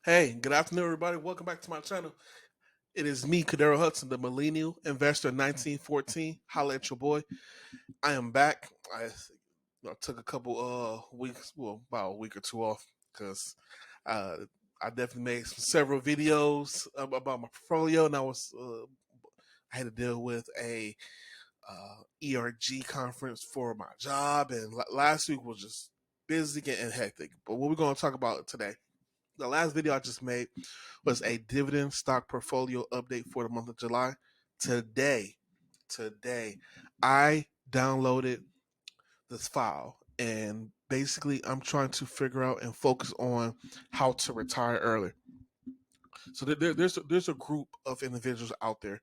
Hey, good afternoon, everybody. Welcome back to my channel. It is me, Kadero Hudson, the Millennial Investor 1914. Holla at your boy. I am back. I took a couple weeks, well, about a week or two off because uh, I definitely made several videos about my portfolio, and I had to deal with a ERG conference for my job, and last week was just busy and hectic. But what we're going to talk about today, the last video I just made was a dividend stock portfolio update for the month of July. Today, today, I downloaded this file and basically I'm trying to figure out and focus on how to retire early. So there's a group of individuals out there.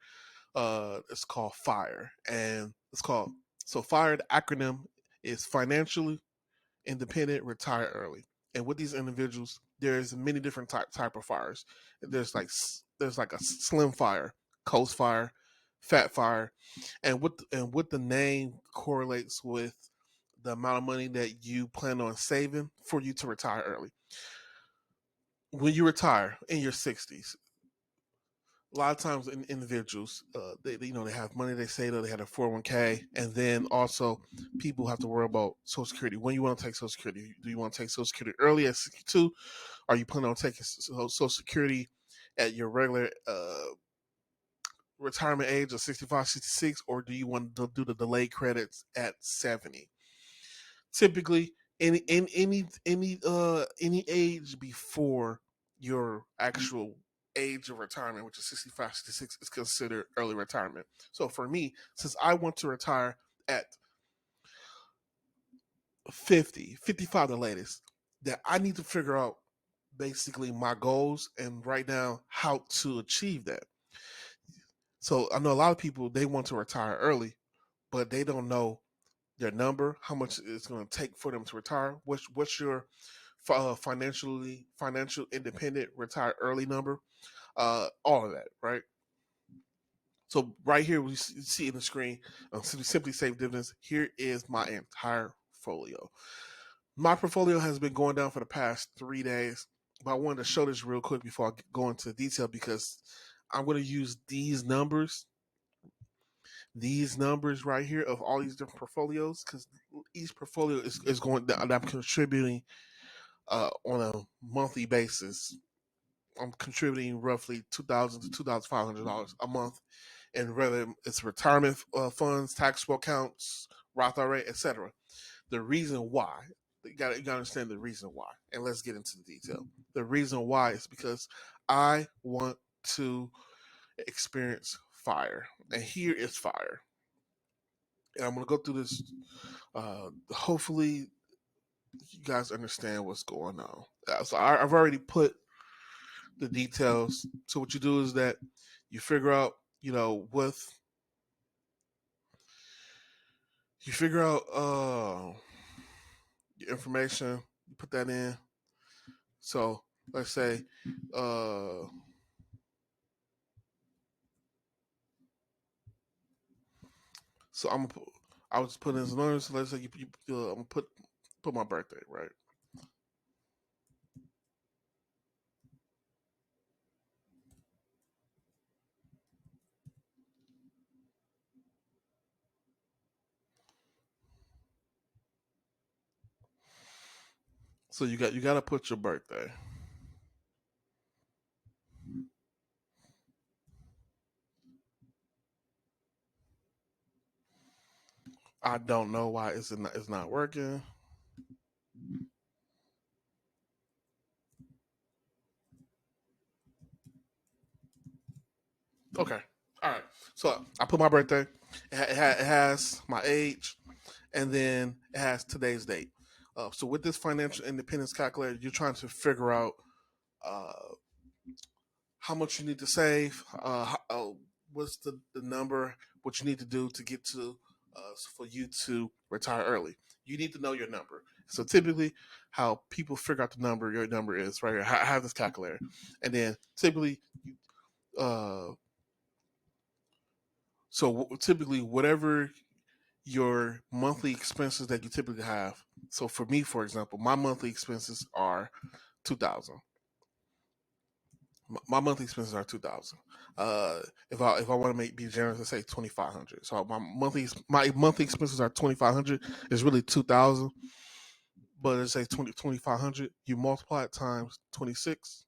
It's called FIRE, and it's called FIRE. The acronym is financially independent, retire early. And with these individuals, there's many different type of fires. There's like a slim fire, coast fire, fat fire, and what the name correlates with the amount of money that you plan on saving for you to retire early. When you retire in your 60s, a lot of times individuals they have money they say that they had a 401k, and then also people have to worry about Social Security. When you want to take Social Security, do you want to take Social Security early at 62? Are you planning on taking Social Security at your regular retirement age of 65, 66, or do you want to do the delayed credits at 70? Typically, any age before your actual age of retirement, which is 65, 66, is considered early retirement. So for me, since I want to retire at 50, 55, the latest, that I need to figure out basically my goals and write down how to achieve that. So I know a lot of people, they want to retire early, but they don't know their number, how much it's going to take for them to retire. What's your financial independent retire early number? All of that, right? So right here, we see in the screen, simply save dividends. Here is my entire portfolio. My portfolio has been going down for the past 3 days, but I wanted to show this real quick before I go into detail because I'm going to use these numbers right here of all these different portfolios because each portfolio is going that I'm contributing on a monthly basis. I'm contributing roughly $2,000 to $2,500 a month, and whether it's retirement funds, taxable accounts, Roth IRA, etc. The reason why you got to understand the reason why, and let's get into the detail. The reason why is because I want to experience fire, and here is fire. And I'm gonna go through this. Hopefully, you guys understand what's going on. So I've already put the details. So what you do is that you figure out, with you figure out your information. You put that in. So let's say, uh, so I was putting in some numbers. So let's say I'm gonna put my birthday, right. So you got to put your birthday. I don't know why it's not working. Okay. All right. So I put my birthday. It has my age, and then it has today's date. So with this financial independence calculator, you're trying to figure out uh, how much you need to save, what's the number, what you need to do to get to for you to retire early. You need to know your number. So typically, how people figure out your number is right here. I have this calculator, and then typically, uh, typically whatever your monthly expenses that you typically have. So for me, for example, my monthly expenses are 2,000. My monthly expenses are 2,000. If I want to be generous, let's say 2,500. So my monthly expenses are 2,500. It's really 2,000, but let's say 2,500. You multiply it times 26.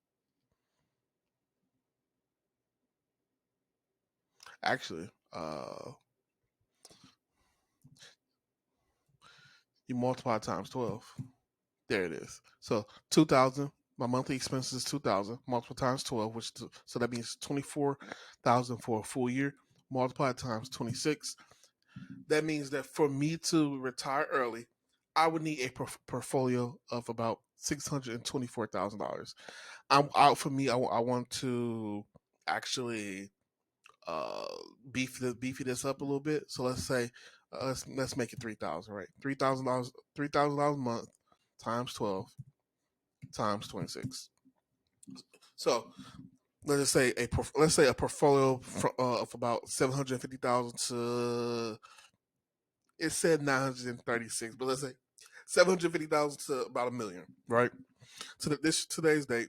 Actually, you multiply it times 12. There it is. So 2,000. My monthly expenses is 2,000 multiple times 12, so that means 24,000 for a full year. Multiply times 26. That means that for me to retire early, I would need a portfolio of about $624,000. I'm out for me. I want to actually uh beefy this up a little bit. So let's say let's make it 3,000, right? $3,000 a month times 12 times 26. So let's say a portfolio of about 750,000 to, it said 936, but let's say 750,000 to about a million, right? So today's date,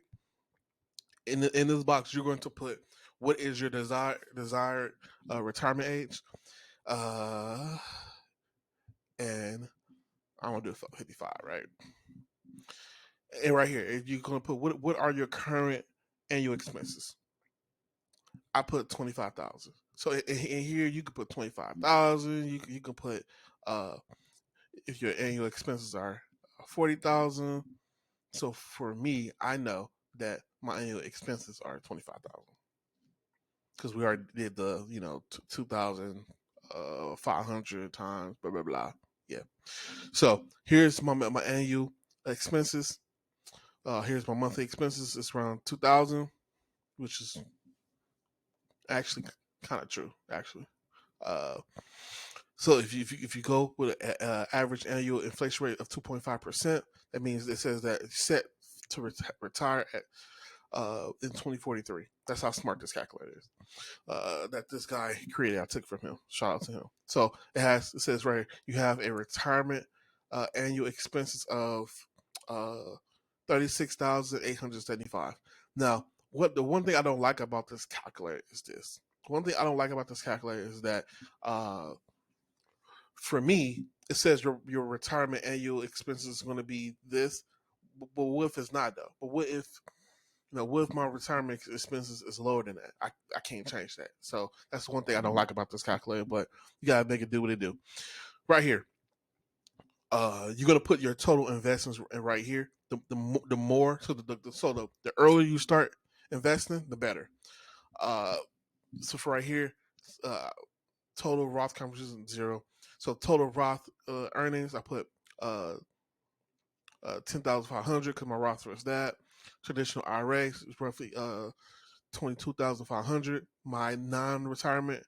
in this box, you're going to put what is your desired retirement age, uh, and I'm gonna do 55, right? And right here, you're gonna put what are your current annual expenses. I put 25,000. So in here you can put 25,000. You can put uh if your annual expenses are 40,000. So for me, I know that my annual expenses are 25,000 because we already did the 2,500 times blah blah blah. Yeah. So here's my annual expenses. Here's my monthly expenses. It's around 2,000, which is actually kind of true. Actually, uh, so if you go with an average annual inflation rate of 2.5%, that means it says that it's set to retire at in 2043. That's how smart this calculator is. That this guy created. I took from him. Shout out to him. So it says right here, you have a retirement annual expenses of 36,875. Now, what the one thing I don't like about this calculator is this. One thing I don't like about this calculator is that for me, it says your retirement annual expenses is going to be this, but what if it's not though? But what if my retirement expenses is lower than that? I can't change that. So that's one thing I don't like about this calculator, but you gotta make it do what it do. Right here, you're gonna put your total investments right here. The more, so the earlier you start investing, the better. Uh, so for right here, uh, total Roth contributions 0. So total Roth earnings, I put 10,500 because my Roth was that. Traditional IRA is roughly 22,500. My non-retirement,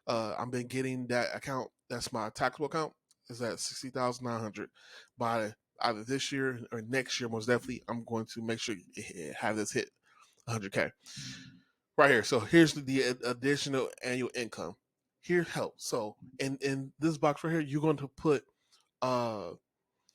I've been getting that account. That's my taxable account. Is at 60,900. By either this year or next year, most definitely, I'm going to make sure have this hit 100K right here. So here's the additional annual income. Here helps. So in this box right here, you're going to put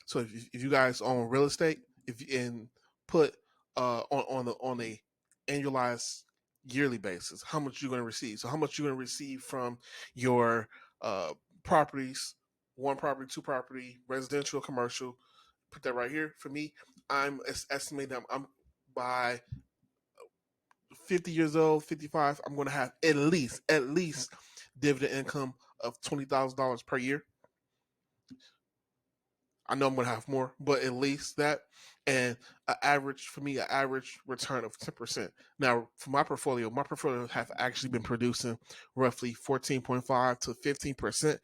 so if you guys own real estate, if you and put on a annualized yearly basis, how much you're going to receive. So how much you're going to receive from your uh, properties, one property, two property, residential, commercial. Put that right here. For me, I'm estimating I'm by 50 years old, 55. I'm going to have at least dividend income of $20,000 per year. I know I'm gonna have more, but at least that, and an average return of 10%. Now, for my portfolio have actually been producing roughly 14.5 to 15%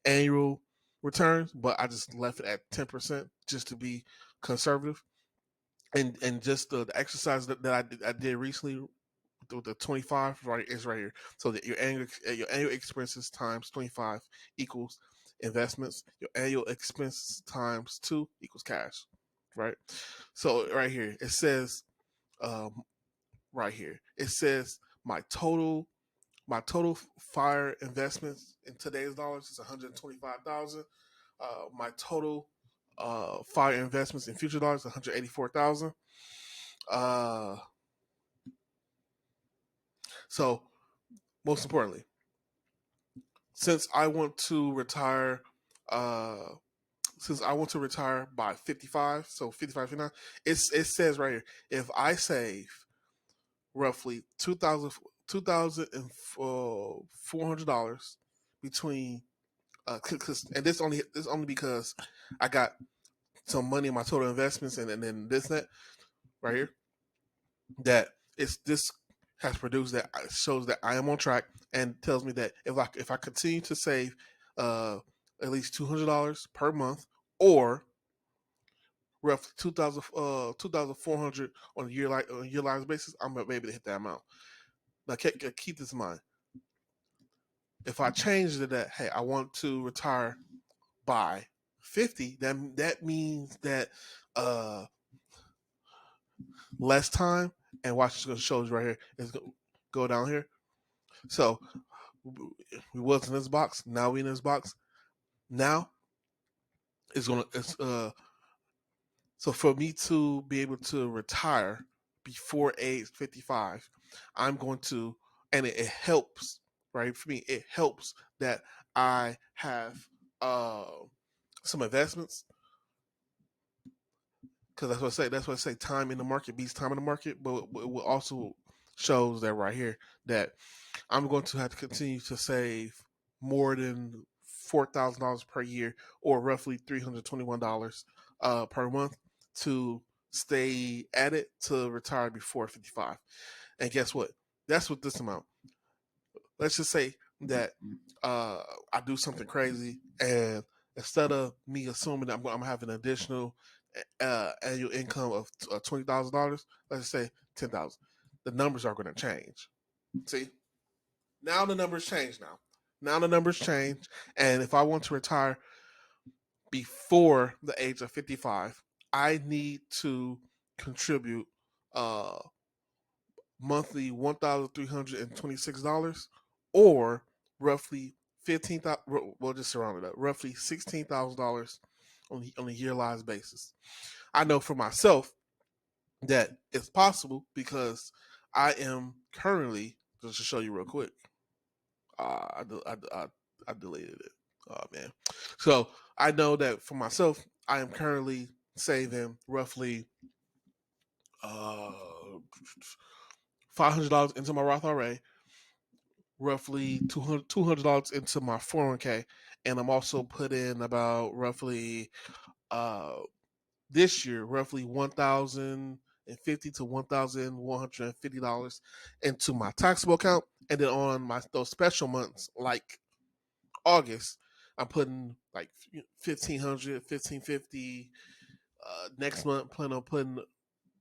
annual returns, but I just left it at 10% just to be conservative. And just the exercise that I did recently, the 25 right is right here. So that your annual expenses times 25 equals investments. Your annual expenses times 2 equals cash. Right. So right here it says right here it says my total F.i.r.e investments in today's dollars is 125,000. My total F.i.r.e investments in future dollars 184,000. Uh So most importantly, since I want to retire, by 55, so 55, 59, it says right here, if I save roughly $2,400 between, and this only because I got some money in my total investments, and then this net right here, that it's this has produced, that shows that I am on track, and tells me that if I continue to save uh at least $200 per month, or roughly 2,400 on a yearly basis, I'm gonna be able to hit that amount. Now keep this in mind. If I change it to that, hey, I want to retire by 50, that means that uh less time, and watch, it's gonna show you right here. It's gonna go down here. So we was in this box, now we in this box. Now it's so for me to be able to retire before age 55, I'm going to, and it helps, right? For me, it helps that I have uh some investments, because that's what I say. That's what I say. Time in the market beats time in the market. But it also shows that right here, that I'm going to have to continue to save more than $4,000 per year, or roughly $321 per month, to stay at it to retire before 55. And guess what? That's what this amount. Let's just say that I do something crazy, and instead of me assuming that I'm going to have an additional annual income of $20,000, let's just say 10,000. The numbers are going to change. See, now the numbers change. Now the numbers change, and if I want to retire before the age of 55, I need to contribute uh monthly $1,326, or roughly 15,000. We'll just round it up. Roughly $16,000 on a yearly basis. I know for myself that it's possible, because I am currently, just to show you real quick. I deleted it. Oh man. So I know that for myself, I am currently saving roughly uh $500 into my Roth IRA, roughly $200 into my 401k, and I'm also putting about roughly uh this year roughly $1,050 to $1,150 into my taxable account, and then on my those special months like August, I'm putting like 1,500, 1,550. Next month, plan on putting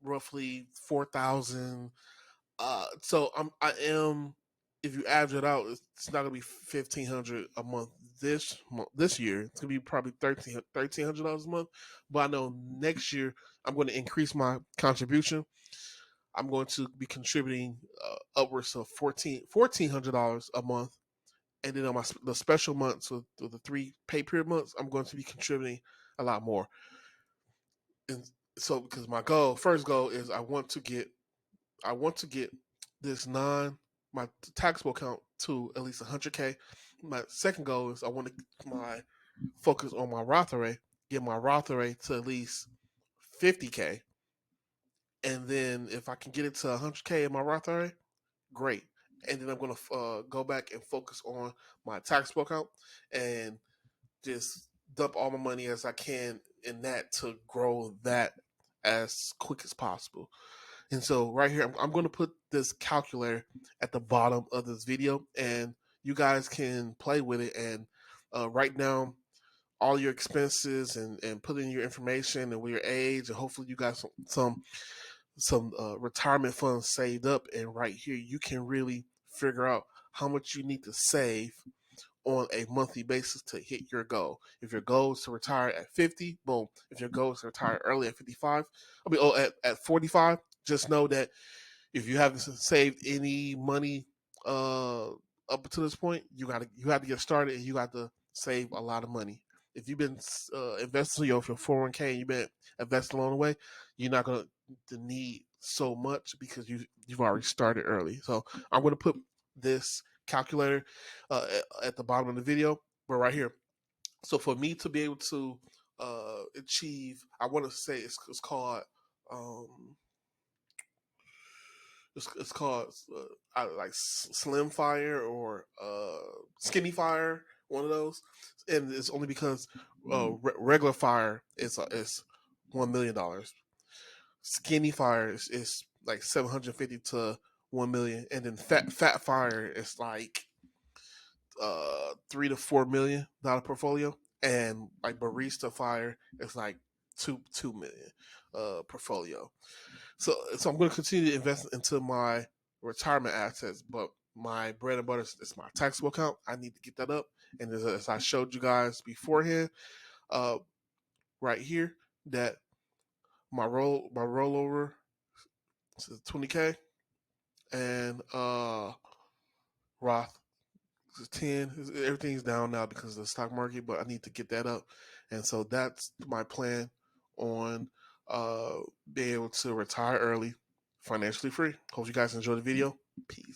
roughly 4,000. I am. If you average it out, it's not gonna be 1,500 a month this year. It's gonna be probably $1,300 a month. But I know next year I'm going to increase my contribution. I'm going to be contributing upwards of $1,400 a month, and then on the special months, with the 3 pay period months, I'm going to be contributing a lot more. And so, because my first goal is I want to get this my taxable account to at least 100K. My second goal is I want to my focus on my Roth IRA, get my Roth IRA to at least 50K, and then if I can get it to 100K in my Roth IRA, great. And then I'm going to go back and focus on my taxable account, and just dump all my money as I can in that to grow that as quick as possible. And so right here, I'm going to put this calculator at the bottom of this video, and you guys can play with it and write down all your expenses, and put in your information and with your age, and hopefully you got some retirement funds saved up. And right here, you can really figure out how much you need to save on a monthly basis to hit your goal. If your goal is to retire at 50, boom. If your goal is to retire early at 55, at 45, just know that if you haven't saved any money up to this point, you have to get started, and you got to save a lot of money. If you've been investing your 401k, and you've been investing along the way, you're not going to need so much because you've already started early. So I'm going to put this calculator at the bottom of the video, but right here. So for me to be able to achieve, I want to say it's called um, it's called like Slim Fire or Skinny Fire, one of those, and it's only because regular fire is $1 million. Skinny Fire is like 750 to 1 million, and then Fat Fire is like 3 to 4 million dollar portfolio, and like Barista Fire is like 2 million portfolio. So I'm going to continue to invest into my retirement assets, but my bread and butter is my taxable account. I need to get that up, and as I showed you guys beforehand, uh, right here, that my rollover is 20K, and Roth is 10. Everything's down now because of the stock market, but I need to get that up, and so that's my plan on being able to retire early, financially free. Hope you guys enjoy the video. Peace.